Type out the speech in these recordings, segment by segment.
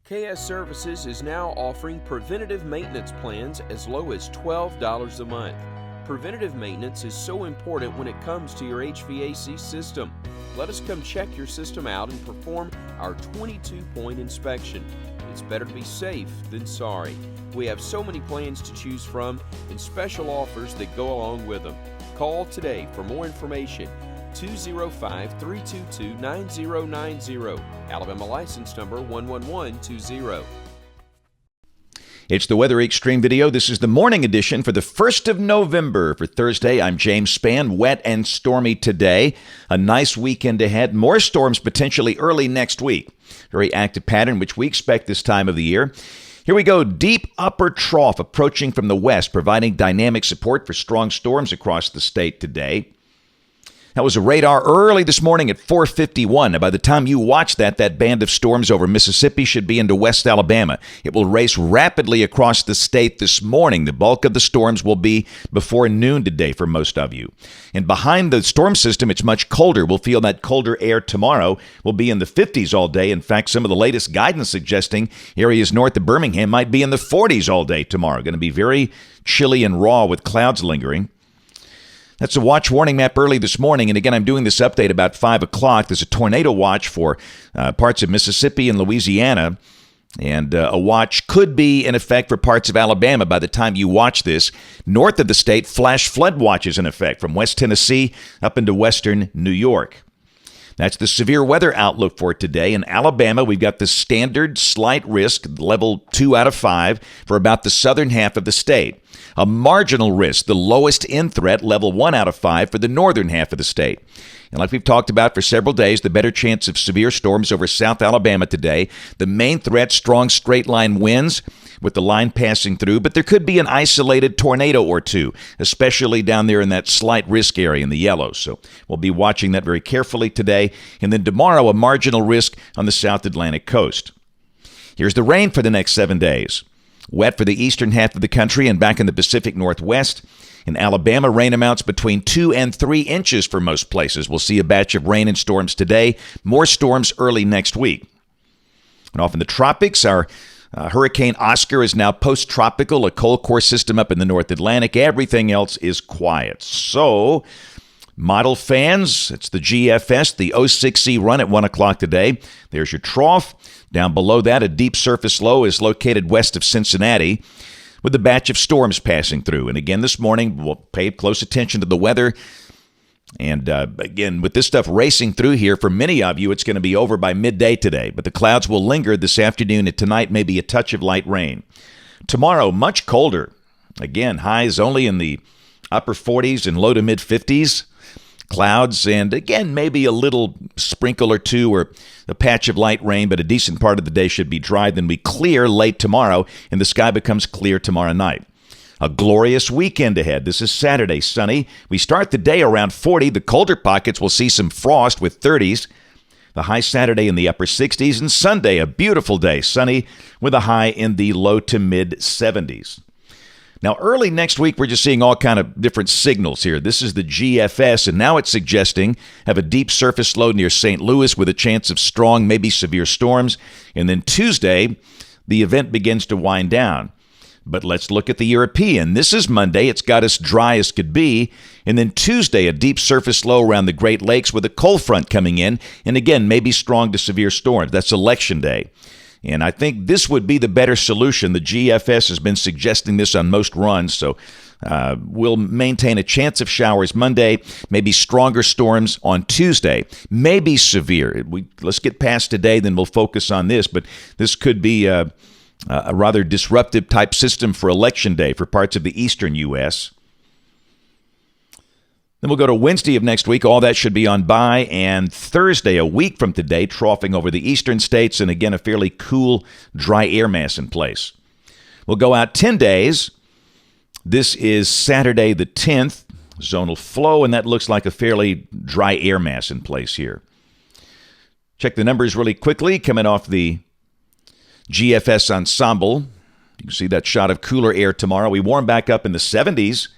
KS Services is now offering preventative maintenance plans as low as $12 a month. Preventative maintenance is so important when it comes to your HVAC system. Let us come check your system out and perform our 22-point inspection. It's better to be safe than sorry. We have so many plans to choose from and special offers that go along with them. Call today for more information. 205-322-9090. Alabama license number 11120. It's the Weather Xtreme video. This is the morning edition for the 1st of November. For Thursday, I'm James Spann. Wet and stormy today. A nice weekend ahead. More storms potentially early next week. Very active pattern, which we expect this time of the year. Here we go. Deep upper trough approaching from the west, providing dynamic support for strong storms across the state today. That was a radar early this morning at 4:51. Now, by the time you watch that band of storms over Mississippi should be into West Alabama. It will race rapidly across the state this morning. The bulk of the storms will be before noon today for most of you. And behind the storm system, it's much colder. We'll feel that colder air tomorrow. We'll be in the 50s all day. In fact, some of the latest guidance suggesting areas north of Birmingham might be in the 40s all day tomorrow. Going to be very chilly and raw with clouds lingering. That's a watch warning map early this morning. And again, I'm doing this update about 5 o'clock. There's a tornado watch for parts of Mississippi and Louisiana. And a watch could be in effect for parts of Alabama by the time you watch this. North of the state, flash flood watch is in effect from West Tennessee up into western New York. That's the severe weather outlook for today. In Alabama, we've got the standard slight risk, level 2 out of 5, for about the southern half of the state. A marginal risk, the lowest in threat, level 1 out of 5 for the northern half of the state. And like we've talked about for several days, the better chance of severe storms over South Alabama today. The main threat, strong straight line winds with the line passing through, but there could be an isolated tornado or two, especially down there in that slight risk area in the yellow. So we'll be watching that very carefully today. And then tomorrow, a marginal risk on the South Atlantic coast. Here's the rain for the next 7 days. Wet for the eastern half of the country and back in the Pacific Northwest. In Alabama, rain amounts between 2 and 3 inches for most places. We'll see a batch of rain and storms today. More storms early next week. And off in the tropics, our Hurricane Oscar is now post-tropical, a cold core system up in the North Atlantic. Everything else is quiet. So, model fans, it's the GFS, the 06C run at 1 o'clock today. There's your trough. Down below that, a deep surface low is located west of Cincinnati with a batch of storms passing through. And again, this morning, we'll pay close attention to the weather. And again, with this stuff racing through here, for many of you, it's going to be over by midday today. But the clouds will linger this afternoon, and tonight maybe a touch of light rain. Tomorrow, much colder. Again, highs only in the upper 40s and low to mid 50s. Clouds, and again, maybe a little sprinkle or two or a patch of light rain, but a decent part of the day should be dry. Then we clear late tomorrow, and the sky becomes clear tomorrow night. A glorious weekend ahead. This is Saturday, sunny. We start the day around 40. The colder pockets will see some frost with 30s. The high Saturday in the upper 60s, and Sunday, a beautiful day, sunny with a high in the low to mid 70s. Now, early next week, we're just seeing all kind of different signals here. This is the GFS, and now it's suggesting have a deep surface low near St. Louis with a chance of strong, maybe severe storms. And then Tuesday, the event begins to wind down. But let's look at the European. This is Monday. It's got us dry as could be. And then Tuesday, a deep surface low around the Great Lakes with a cold front coming in. And again, maybe strong to severe storms. That's Election Day. And I think this would be the better solution. The GFS has been suggesting this on most runs, so we'll maintain a chance of showers Monday, maybe stronger storms on Tuesday, maybe severe. Let's get past today, then we'll focus on this, but this could be a rather disruptive type system for Election Day for parts of the eastern U.S. Then we'll go to Wednesday of next week. All that should be on by. And Thursday, a week from today, troughing over the eastern states. And again, a fairly cool, dry air mass in place. We'll go out 10 days. This is Saturday the 10th. Zonal flow, and that looks like a fairly dry air mass in place here. Check the numbers really quickly. Coming off the GFS ensemble. You can see that shot of cooler air tomorrow. We warm back up in the 70s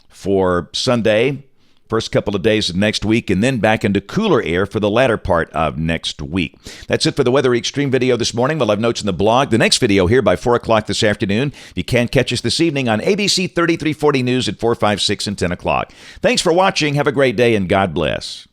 for Sunday. first couple of days of next week, and then back into cooler air for the latter part of next week. That's it for the Weather Xtreme video this morning. We'll have notes in the blog. The next video here by 4 o'clock this afternoon. If you can't catch us this evening on ABC 3340 News at 4, 5, 6, and 10 o'clock. Thanks for watching. Have a great day, and God bless.